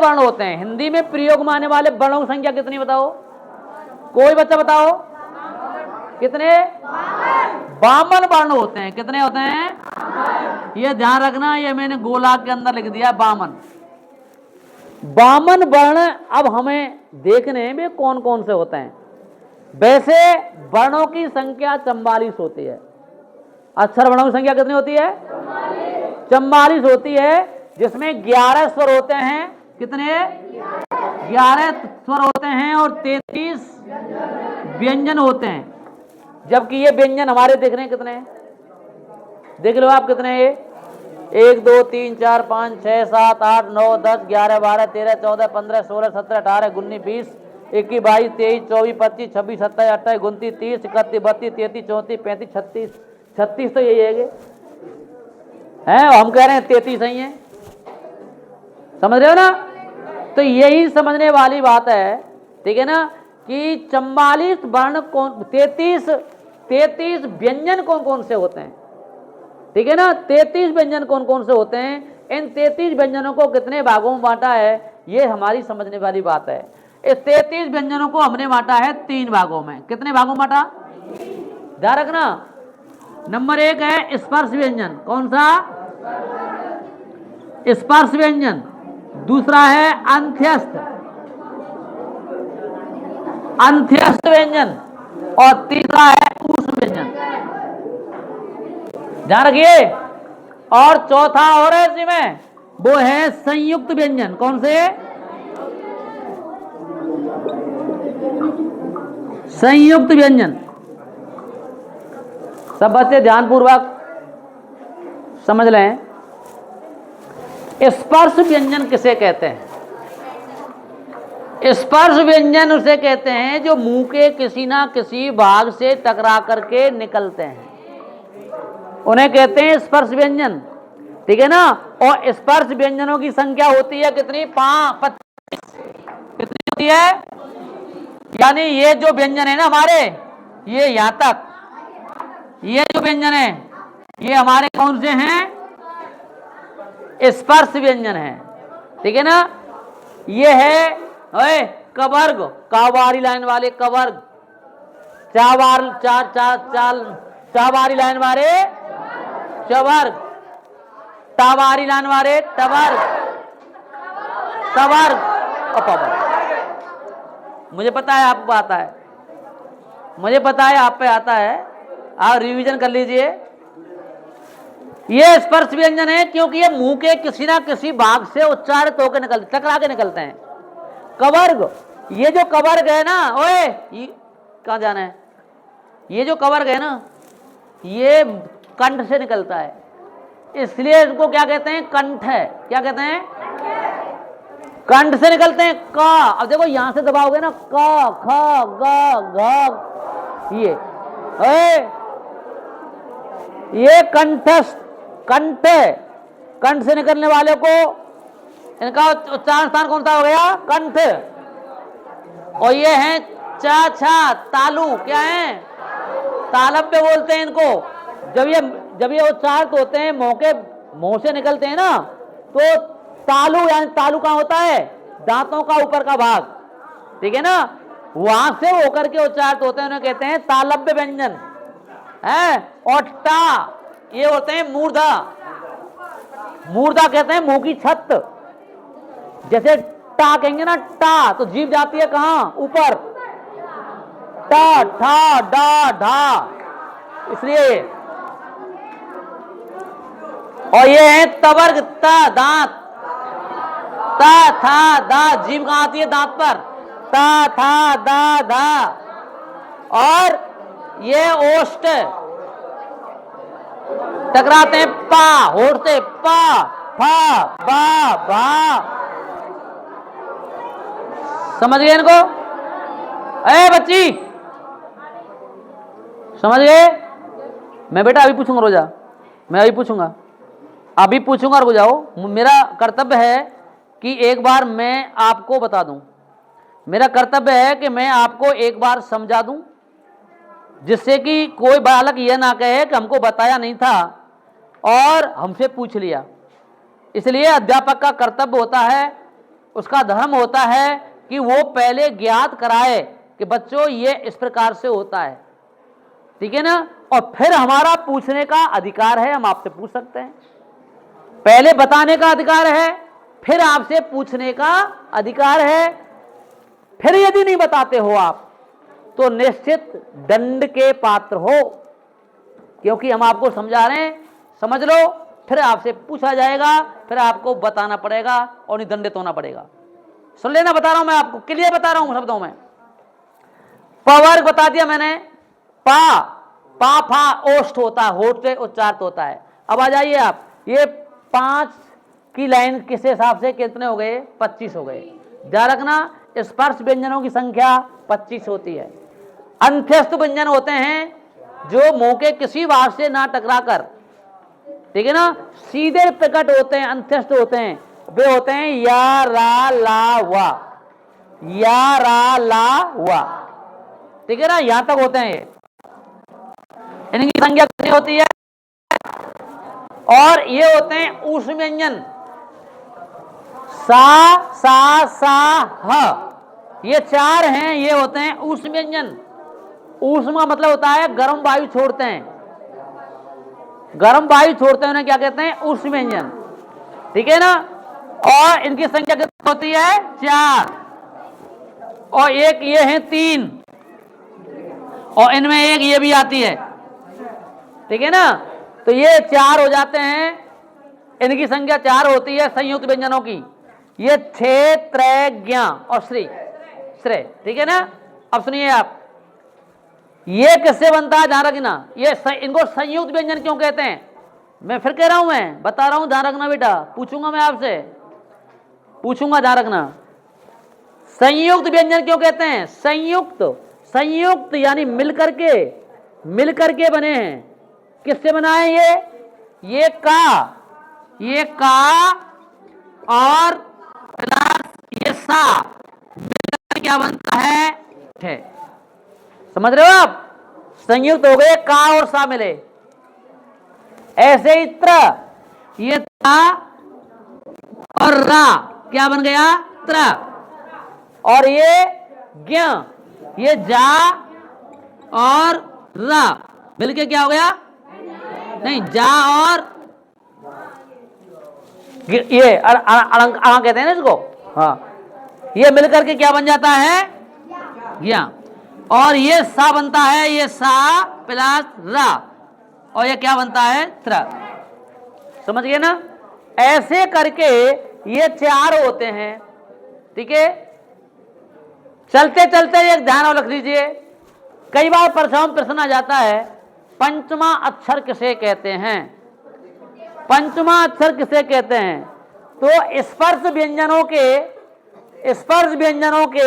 वर्ण होते हैं? हिंदी में प्रयोग में आने वाले वर्णों की संख्या कितनी बताओ? कोई बच्चा बताओ कितने? 52 वर्ण होते हैं। कितने होते हैं? ये ध्यान रखना, ये मैंने गोलाक के अंदर लिख दिया 52। 52 वर्ण अब हमें देखने हैं वे कौन कौन से होते हैं। वैसे वर्णों की संख्या 44 होती है। अक्षर वर्णों की संख्या कितनी होती है? 44 होती है, जिसमें 11 स्वर होते हैं। कितने? 11 स्वर होते हैं और 33 व्यंजन होते हैं। जबकि ये व्यंजन हमारे देख रहे हैं कितने हैं? देख लो आप कितने हैं? 1 2 3 4 5 6 7 8 9 10 11 12 13 14 15 16 17 18 19 20 21 22 23 24 25 26 27 28 29 30 31 32 33 34 35 36 36 तो यही है, हम कह रहे हैं 33 ही है। समझ रहे हो ना? तो यही समझने वाली बात है, ठीक है ना, कि 44 वर्ण कौन, 33 व्यंजन कौन कौन से होते हैं, ठीक है ना। 33 व्यंजन कौन कौन से होते हैं, इन 33 व्यंजनों को कितने भागों में बांटा है, ये हमारी समझने वाली बात है। इस 33 व्यंजनों को हमने बांटा है 3 भागों में। कितने भागों में बांटा? ध्यान रखना। नंबर 1 है स्पर्श व्यंजन। कौन सा? स्पर्श व्यंजन। दूसरा है अंत्यस्थ व्यंजन, और तीसरा है ऊष्म व्यंजन। ध्यान रखिए। और चौथा और है इसमें, वो है संयुक्त व्यंजन। कौन से? संयुक्त व्यंजन। सब बच्चे ध्यानपूर्वक समझ लें। स्पर्श व्यंजन किसे कहते हैं? स्पर्श व्यंजन उसे कहते हैं जो मुंह के किसी ना किसी भाग से टकरा करके निकलते हैं, उन्हें कहते हैं स्पर्श व्यंजन, ठीक है ना। और स्पर्श व्यंजनों की संख्या होती है कितनी? 25। कितनी होती है? यानी ये जो व्यंजन है ना हमारे, ये यहां तक, ये जो व्यंजन है ये हमारे कौन से हैं? स्पर्श व्यंजन है, ठीक है ना। ये है कवर्ग, कावारी लाइन वाले कवर्ग, चावारी लाइन वाले चवर्ग, टावारी लाइन वाले टवर्ग, सवर्ग, अपवर्ग। मुझे पता है आपको आता है, मुझे पता है आप पे आता है, आप रिवीजन कर लीजिए। ये स्पर्श व्यंजन है क्योंकि ये मुंह के किसी ना किसी भाग से उच्चारित होकर निकलते, टकरा के निकलते हैं। कवर्ग, ये जो कवर्ग है ना, ओए कहां जाना है, ये जो कवर्ग है ना, ये कंठ से निकलता है, इसलिए इसको क्या कहते हैं? कंठ है। क्या कहते हैं? कंठ से निकलते हैं। का, अब देखो यहां से दबाओगे ना, का, ख, ग, घ, ये कंठस्थ, कंठ, कंठ से निकलने वाले को इनका उच्चारण स्थान कौन सा हो गया? कंठ। और ये है चा छा तालु, क्या है? तालव्य बोलते हैं इनको। जब ये उच्चारित होते हैं, मुंह से निकलते हैं ना, तो तालु, यानी तालु कहां होता है? दांतों का ऊपर का भाग, ठीक है ना, वहां से होकर के उच्चारित होते हैं, उन्हें कहते हैं तालव्य व्यंजन है। और टा, ये होते हैं मूर्धा। मूर्धा कहते हैं मुंह की छत। जैसे टा कहेंगे ना, टा, तो जीभ जाती है कहां? ऊपर। टा, ठा, डा, ढा, इसलिए। और ये है तवर्ग, ता, दांत, ता, था, दा, जीभ कहां आती है? दांत पर। ता, था, दा, धा। और ये ओष्ठ, टकराते हैं पा, होठ से, पा, फा, बा, भा। समझ गए इनको? बच्ची समझ गए? मैं बेटा अभी पूछूंगा, रोजा मैं अभी पूछूंगा, रुक जाओ। मेरा कर्तव्य है कि एक बार मैं आपको बता दूं, मेरा कर्तव्य है कि मैं आपको एक बार समझा दूं, जिससे कि कोई बालक यह ना कहे कि हमको बताया नहीं था और हमसे पूछ लिया। इसलिए अध्यापक का कर्तव्य होता है उसका धर्म होता है कि वो पहले ज्ञात कराए कि बच्चों ये इस प्रकार से होता है, ठीक है ना, और फिर हमारा पूछने का अधिकार है, हम आपसे पूछ सकते हैं। पहले बताने का अधिकार है, फिर आपसे पूछने का अधिकार है। फिर यदि नहीं बताते हो आप तो निश्चित दंड के पात्र हो, क्योंकि हम आपको समझा रहे हैं, समझ लो, फिर आपसे पूछा जाएगा, फिर आपको बताना पड़ेगा और नहीं दंडित होना पड़ेगा। सुन लेना, बता रहा हूं मैं आपको, क्लियर बता रहा हूं शब्दों में। पवर्ग बता दिया मैंने, पा पा फा ओष्ठ होता है, होठ से उच्चारित होता है। अब आ जाइए आप, ये 5 की लाइन किस हिसाब से कितने हो गए? 25 हो गए। ध्यान रखना, स्पर्श व्यंजनों की संख्या 25 होती है। अंत्यस्थ व्यंजन होते हैं जो मुंह के किसी भाग से ना टकराकर, ठीक है ना, सीधे प्रकट होते हैं, अंत्यस्थ होते हैं, वे होते हैं या रा ला वा, या रा ला वा, ठीक है ना, यहां तक होते हैं ये। इनकी संख्या कितनी होती है? और ये होते हैं ऊष्म व्यंजन, सा ह, ये 4 हैं, ये होते हैं ऊष्म व्यंजन। ऊष्म का मतलब होता है गर्म वायु छोड़ते हैं, गर्म वायु छोड़ते हैं, उन्हें क्या कहते हैं? ऊष्म व्यंजन, ठीक है ना। और इनकी संख्या कितनी होती है? 4, और एक ये है 3, और इनमें एक ये भी आती है, ठीक है ना। तो ये 4 हो जाते हैं, इनकी संख्या 4 होती है संयुक्त व्यंजनों की। ये 6 त्रय ज्ञ और श्री श्रेय, ठीक है ना। अब सुनिए आप, ये किससे बनता है? ध्यान रखना, ये इनको संयुक्त व्यंजन क्यों कहते हैं? मैं फिर कह रहा हूं, मैं बता रहा हूं, ध्यान रखना बेटा, पूछूंगा मैं आपसे, पूछूंगा, ध्यान रखना। संयुक्त व्यंजन क्यों कहते हैं? संयुक्त, संयुक्त यानी मिलकर के बने हैं। किससे बना है ये का और प्लस ये सा मिलकर क्या बनता है? समझ रहे हो आप? संयुक्त हो गए, का और सा मिले। ऐसे ही त्र, ये ता और रा क्या बन गया? त्र। और ये ज्ञ, ये जा और रा मिलके क्या हो गया? नहीं, जा और ये अड़ंग कहते हैं ना इसको, हाँ, ये मिलकर के क्या बन जाता है? ज्ञ। और ये सा बनता है, ये सा प्लस रा, और ये क्या बनता है? त्र। समझ गए ना? ऐसे करके ये 4 होते हैं, ठीक है। चलते चलते एक ध्यान और रख लीजिए, कई बार परीक्षाओं में प्रश्न आ जाता है, पंचमा अक्षर किसे कहते हैं? पंचमा अक्षर किसे कहते हैं? तो स्पर्श व्यंजनों के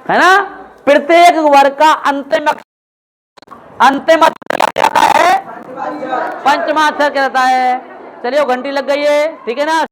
है ना, प्रत्येक वर्ग का अंतिम अक्षर क्या कहता है? पंचमा अक्षर कहता है। चलिए, घंटी लग गई है, ठीक है ना।